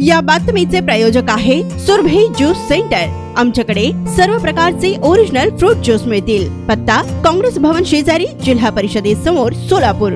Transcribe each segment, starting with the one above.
या बातमीचे प्रायोजक आहे सुरभी ज्यूस सेंटर। आमच्याकडे सर्व प्रकारचे ओरिजिनल फ्रूट ज्यूस मिळतील। पत्ता काँग्रेस भवन शेजारी, जिल्हा परिषदेसमोर, सोलापूर।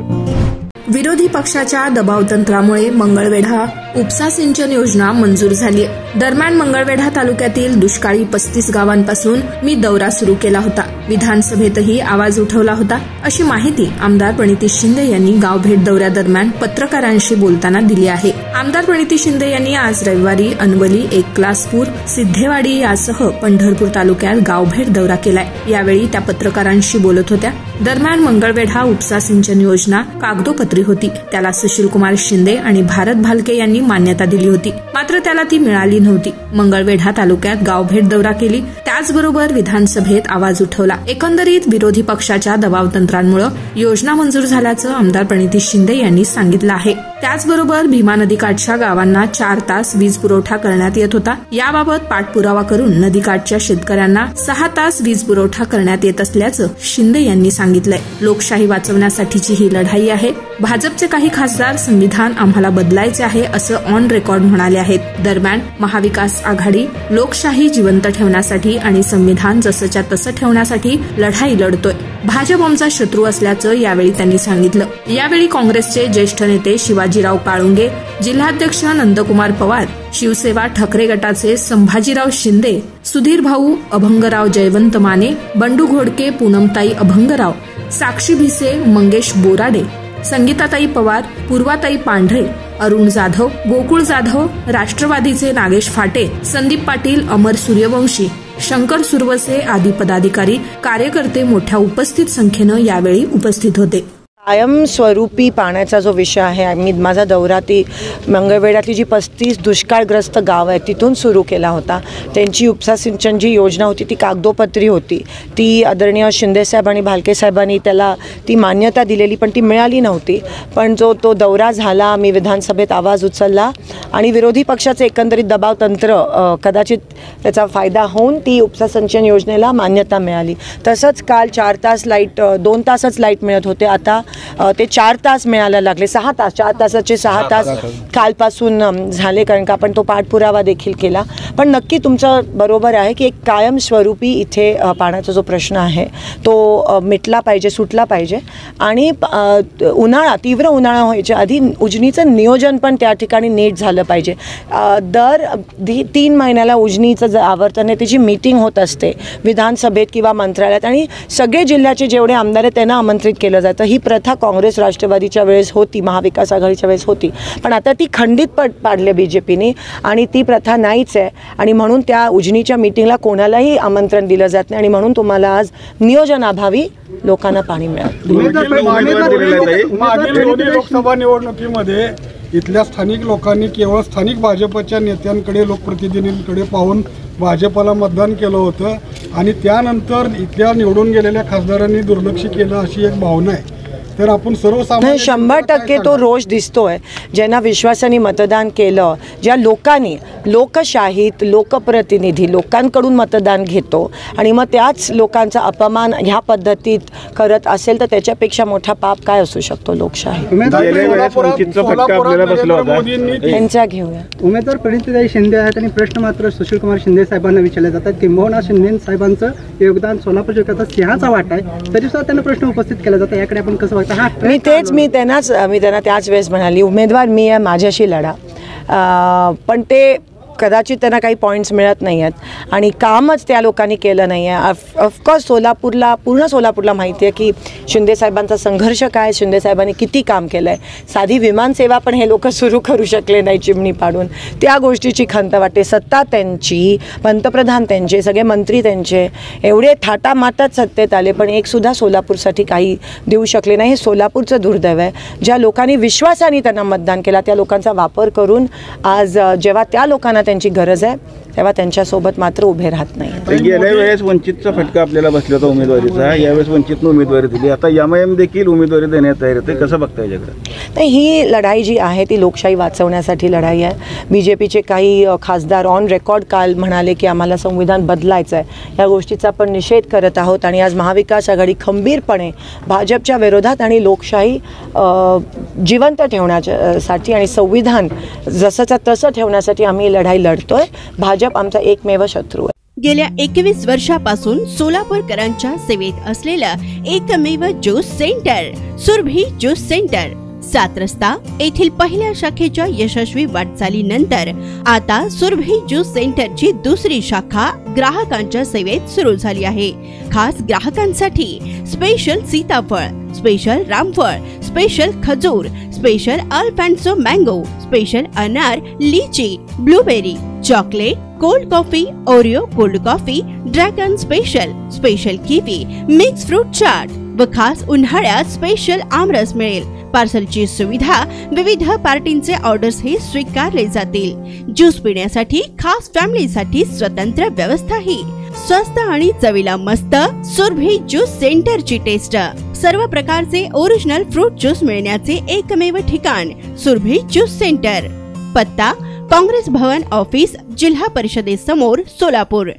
विरोधी पक्षाच्या दबावतंत्रामुळे मंगळवेढा उपसा सिंचन योजना मंजूर झाली। दरम्यान मंगळवेढा तालुक्यातील दुष्काळी 35 गावांपासून मी दौरा सुरू केला होता। विधानसभेतही आवाज उठवला होता, अशी माहिती आमदार प्रणिती शिंदे यांनी गाव भेट दौऱ्यादरम्यान पत्रकारांशी बोलताना दिली आहे। आमदार प्रणिती शिंदे यांनी आज रविवारी अनवली, एकलासपूर, सिद्धेवाडी यासह पंढरपूर तालुक्यात गाव भेट दौरा केलाय। यावेळी त्या पत्रकारांशी बोलत होत्या। दरम्यान मंगळवेढा उपसा सिंचन योजना कागदोपत्री होती, त्याला सुशीलकुमार शिंदे आणि भारत भालके यांनी मान्यता दिली होती, मात्र त्याला ती मिळाली नव्हती। मंगळवेढा तालुक्यात गाव भेट दौरा केली, त्याचबरोबर विधानसभेत आवाज उठवला। एकंदरीत विरोधी पक्षाच्या दबावतंत्रांमुळे योजना मंजूर झाल्याचं आमदार प्रणिती शिंदे यांनी सांगितलं आहे। त्याचबरोबर भीमा नदीकाठच्या गावांना 4 तास वीज पुरवठा करण्यात येत होता, याबाबत पाठपुरावा करून नदीकाठच्या शेतकऱ्यांना 6 तास वीज पुरवठा करण्यात येत असल्याचं शिंदे यांनी सांगितलंय। लोकशाही वाचवण्यासाठीची ही लढाई आहे। भाजपचे काही खासदार संविधान आम्हाला बदलायचे आहे असं ऑन रेकॉर्ड म्हणाले आहेत। दरम्यान महाविकास आघाडी लोकशाही जिवंत ठेवण्यासाठी आणि संविधान जसंच्या तसं ठेवण्यासाठी लढाई लढतोय। भाजप आमचा शत्रू असल्याचं यावेळी त्यांनी सांगितलं। यावेळी काँग्रेसचे ज्येष्ठ नेते शिवाजीराव काळुंगे, जिल्हाध्यक्ष नंदकुमार पवार, शिवसेना ठाकरे गटाचे संभाजीराव शिंदे, सुधीर भाऊ अभंगराव, जयवंत माने, बंडू घोडके, पूनमताई अभंगराव, साक्षी भिसे, मंगेश बोराडे, संगीताताई पवार, पूर्वाताई पांढरे, अरुण जाधव, गोकुळ जाधव, राष्ट्रवादीचे नागेश फाटे, संदीप पाटील, अमर सूर्यवंशी, शंकर सुरवसे आदी पदाधिकारी, कार्यकर्ते मोठ्या उपस्थित संख्येनं यावेळी उपस्थित होते। कायमस्वरूपी पाण्याचा जो विषय आहे, मी माझा दौरा ती मंगळवेढ्यातली जी 35 दुष्काळग्रस्त गाव आहेत तिथून सुरू केला होता। त्यांची उपसा सिंचन जी योजना होती ती कागदोपत्री होती, ती आदरणीय शिंदेसाहेब आणि भालके साहेबांनी त्याला ती मान्यता दिलेली, पण ती मिळाली नव्हती। पण तो दौरा झाला, मी विधानसभेत आवाज उचलला आणि विरोधी पक्षाचे एकंदरीत दबावतंत्र कदाचित त्याचा फायदा होऊन ती उपसा सिंचन योजनेला मान्यता मिळाली। तसंच काल 4 तास लाईट, 2 तासच लाईट मिळत होते, आता ते 4 तास मिळायला लागले। 6 तास, 4 तासाचे 6 तास कालपासून झाले, कारण का आपण तो पाठपुरावा देखील केला। पण नक्की तुमचं बरोबर आहे की एक कायमस्वरूपी इथे पाण्याचा जो प्रश्न आहे तो मिटला पाहिजे, सुटला पाहिजे। आणि उन्हाळा, तीव्र उन्हाळा व्हायच्या आधी उजनीचं नियोजन पण त्या ठिकाणी नीट झालं पाहिजे। दर 3 महिन्याला उजनीचं जे आवर्तन आहे त्याची मीटिंग होत असते विधानसभेत किंवा मंत्रालयात, आणि सगळे जिल्ह्याचे जेवढे आमदार आहेत त्यांना आमंत्रित केलं जातं। ही प्रथा काँग्रेस राष्ट्रवादीच्या वेळेस होती, महाविकास आघाडीच्या वेळेस होती, पण आता ती खंडित पाडले बीजेपीने आणि ती प्रथा नाहीच आहे। आणि म्हणून त्या उजनीच्या मीटिंगला कोणालाही आमंत्रण दिलं जात नाही, आणि म्हणून तुम्हाला आज नियोजनाभावी लोकांना पाणी मिळालं। लोकसभा निवडणुकीमध्ये इथल्या स्थानिक लोकांनी केवळ स्थानिक भाजपच्या नेत्यांकडे, लोकप्रतिनिधींकडे पाहून भाजपला मतदान केलं होतं, आणि त्यानंतर इथल्या निवडून गेलेल्या खासदारांनी दुर्लक्ष केलं अशी एक भावना आहे। तर आपण सर्वसामान्य 100% तो रोष दिसतोय। ज्यांना विश्वासाने मतदान केलं, ज्या लोकांनी लोकशाहीत लोकप्रतिनिधी लोकांकडून मतदान घेतो आणि मग त्याच लोकांचा अपमान ह्या पद्धतीत करत असेल तर त्याच्यापेक्षा मोठा पाप काय असू शकतो लोकशाही। त्यांचा घेऊया। उमेदवार प्रणितीताई शिंदे आहेत आणि प्रश्न मात्र सुशीलकुमार शिंदे साहेबांना विचारले जातात की किंबहुना शिंदे साहेबांचं योगदान सोलापूर जिल्ह्याचा सिंहाचा वाटा आहे, तरी सुद्धा त्यांना प्रश्न उपस्थित केला जातो, याकडे आपण कसं? मी त्यांना त्याच वेळेस म्हणाली, उमेदवार मी आहे, माझ्याशी लढा। पण ते कदाचित त्यांना काही पॉईंट्स मिळत नाही आहेत आणि कामच त्या लोकांनी केलं नाही आहे। ऑफकोर्स पूर्ण सोलापूरला माहिती आहे की शिंदेसाहेबांचा संघर्ष काय, शिंदेसाहेबांनी किती काम केलं आहे। साधी विमानसेवा पण हे लोक सुरू करू शकले नाही चिमणी पाडून, त्या गोष्टीची खंत वाटते। सत्ता त्यांची, पंतप्रधान त्यांचे, सगळे मंत्री त्यांचे, एवढे थाटामाटात सत्तेत आले पण एकसुद्धा सोलापूरसाठी काही देऊ शकले नाही। हे सोलापूरचं दुर्दैव आहे। ज्या लोकांनी विश्वासाने त्यांना मतदान केला त्या लोकांचा वापर करून आज जेव्हा त्या लोकांना त्यांची गरज आहे तेव्हा त्यांच्यासोबत मात्र उभे राहत नाही. गेल्या वेळेस वंचितचा फटका आपल्याला बसला होता उमेदवारीचा, यावेळेस वंचितनं उमेदवारी दिली, आता MIM देखील उमेदवारी देण्यात तयार होते. कसं बघता याच्याकडे? नाही, ही लढाई जी आहे ती लोकशाही वाचवण्यासाठी लढाई आहे. BJPचे काही खासदार ऑन रेकॉर्ड काल म्हणाले की आम्हाला संविधान बदलायचं आहे. या गोष्टीचा आपण निषेध करत आहोत आणि आज महाविकास आघाडी खंबीरपणे भाजपच्या विरोधात आणि लोकशाही जिवंत ठेवण्यासाठी आणि संविधान जसंच्या तसं ठेवण्यासाठी आम्ही लढाई लढतोय. भाजप आमचा एकमेव शत्रू आहे. गेल्या 21 वर्षापासून सोलापूरकरांच्या सेवेत असलेलं एकमेव juice centre Surabhi juice centre 7 रस्ता येथील पहिल्या शाखेच्या यशस्वी वाटचालीनंतर आता सुरभी ज्यूस सेंटरची दुसरी शाखा ग्राहकांच्या सेवेत सुरू झाली आहे. खास ग्राहकांसाठी स्पेशल सीताफळ, स्पेशल रामफळ, स्पेशल खजूर, स्पेशल अल्फान्सो मँगो, स्पेशल अनार, लीची, blueberry, chocolate, cold coffee, Oreo cold coffee, dragon special, special kiwi, mix fruit chaat व खास उन्हाळ्यात स्पेशल आमरस मिळेल. पार्सलची सुविधा, विविध पार्टींचे ऑर्डर्स हे स्वीकारले जातील. ज्यूस पिण्यासाठी खास फॅमिलीसाठी स्वतंत्र व्यवस्थाही. स्वस्त आणि चवीला मस्त सुरभी ज्यूस सेंटरची टेस्ट. सर्व प्रकारचे ओरिजिनल फ्रूट ज्यूस मिळण्याचे एकमेव ठिकाण सुरभी ज्यूस सेंटर. पत्ता काँग्रेस भवन ऑफिस, जिल्हा परिषदेसमोर, सोलापूर.